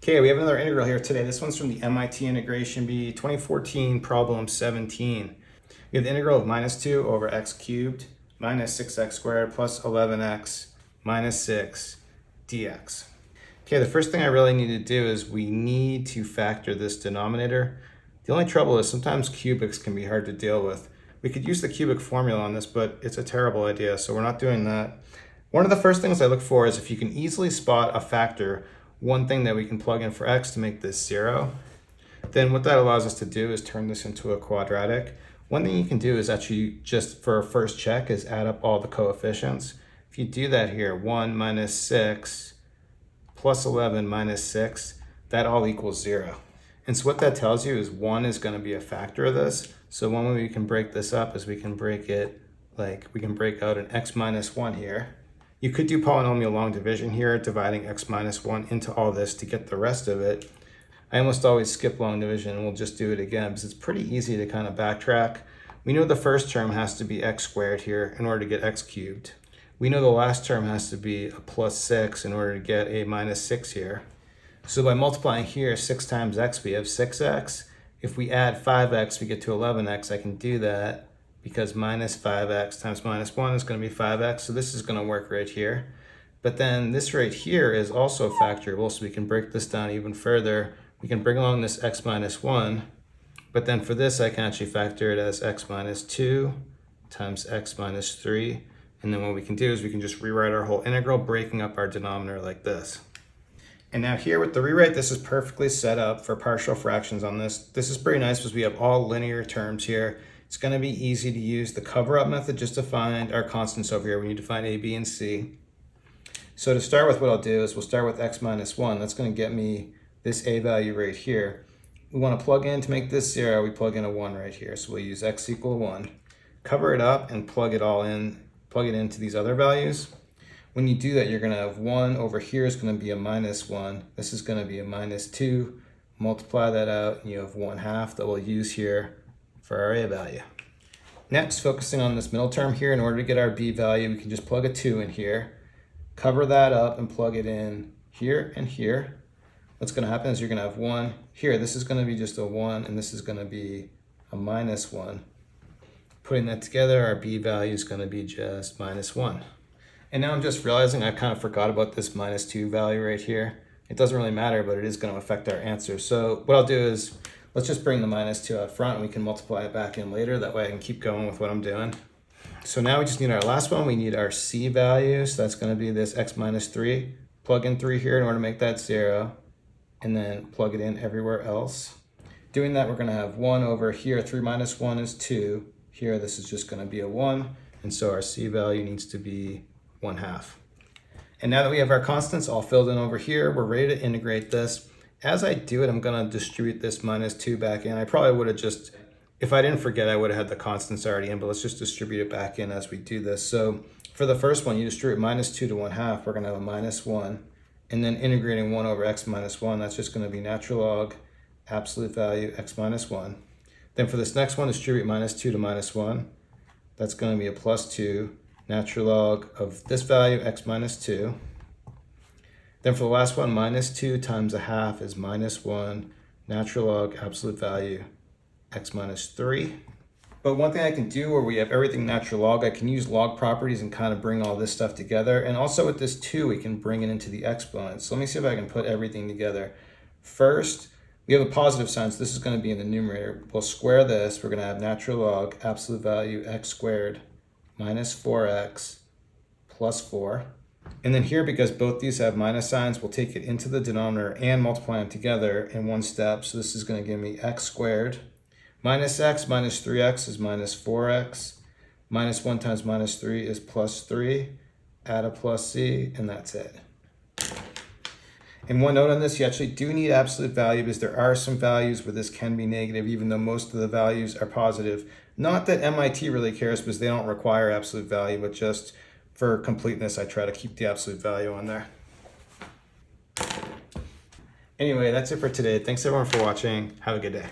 Okay, we have another integral here today. This one's from the MIT Integration Bee 2014 problem 17. We have the integral of -2 over x cubed minus 6x squared plus 11x minus 6 dx. Okay, the first thing I really need to do is we need to factor this denominator. The only trouble is sometimes cubics can be hard to deal with. We could use the cubic formula on this, but it's a terrible idea, so we're not doing that. One of the first things I look for is if you can easily spot a factor, one thing that we can plug in for x to make this 0. Then what that allows us to do is turn this into a quadratic. One thing you can do is actually just for a first check is add up all the coefficients. If you do that here, 1 minus 6 plus 11 minus 6, that all equals 0. And so what that tells you is 1 is going to be a factor of this. So one way we can break this up is we can break it like we can break out an x minus 1 here. You could do polynomial long division here, dividing x minus 1 into all this to get the rest of it. I almost always skip long division, and we'll just do it again because it's pretty easy to kind of backtrack. We know the first term has to be x squared here in order to get x cubed. We know the last term has to be a plus 6 in order to get a minus 6 here. So by multiplying here 6 times x, we have 6x. If we add 5x, we get to 11x. I can do that because minus 5x times minus 1 is going to be 5x. So this is going to work right here. But then this right here is also factorable, so we can break this down even further. We can bring along this x minus 1, but then for this I can actually factor it as x minus 2 times x minus 3. And then what we can do is we can just rewrite our whole integral, breaking up our denominator like this. And now here with the rewrite, this is perfectly set up for partial fractions on this. This is pretty nice because we have all linear terms here. It's going to be easy to use the cover-up method just to find our constants over here. We need to find a, b, and c. So to start with, what I'll do is we'll start with x minus 1. That's going to get me this a value right here. We want to plug in to make this 0. We plug in a 1 right here. So we'll use x equal 1. Cover it up and plug it all in. Plug it into these other values. When you do that, you're going to have 1 over here is going to be a minus 1. This is going to be a minus 2. Multiply that out, and you have 1/2 that we'll use here for our a value. Next, focusing on this middle term here, in order to get our b value, we can just plug a 2 in here, cover that up, and plug it in here and here. What's going to happen is you're going to have 1 here. This is going to be just a 1, and this is going to be a minus 1. Putting that together, our b value is going to be just minus 1. And now I'm just realizing I kind of forgot about this minus 2 value right here. It doesn't really matter, but it is going to affect our answer. So what I'll do is let's just bring the minus 2 out front, and we can multiply it back in later. That way I can keep going with what I'm doing. So now we just need our last one. We need our c value. So that's going to be this x minus 3. Plug in 3 here in order to make that 0. And then plug it in everywhere else. Doing that, we're going to have 1 over here. 3 minus 1 is 2. Here, this is just going to be a 1. And so our c value needs to be 1/2. And now that we have our constants all filled in over here, we're ready to integrate this. As I do it, I'm going to distribute this minus 2 back in. I probably would have just, if I didn't forget, I would have had the constants already in, but let's just distribute it back in as we do this. So for the first one, you distribute minus 2 to 1/2. We're going to have a minus 1. And then integrating 1 over x minus 1, that's just going to be natural log absolute value x minus 1. Then for this next one, distribute minus 2 to minus 1. That's going to be a plus 2 natural log of this value x minus 2. Then for the last one, minus 2 times 1/2 is minus 1 natural log absolute value x minus 3. But one thing I can do where we have everything natural log, I can use log properties and kind of bring all this stuff together. And also with this 2, we can bring it into the exponent. So let me see if I can put everything together. First, we have a positive sign, so this is going to be in the numerator. We'll square this. We're going to have natural log absolute value x squared minus 4x plus 4. And then here, because both these have minus signs, we'll take it into the denominator and multiply them together in one step. So this is going to give me x squared minus x minus 3x is minus 4x. Minus 1 times minus 3 is plus 3. Add a plus c, and that's it. And one note on this, you actually do need absolute value because there are some values where this can be negative, even though most of the values are positive. Not that MIT really cares because they don't require absolute value, but just for completeness, I try to keep the absolute value on there. Anyway, that's it for today. Thanks everyone for watching. Have a good day.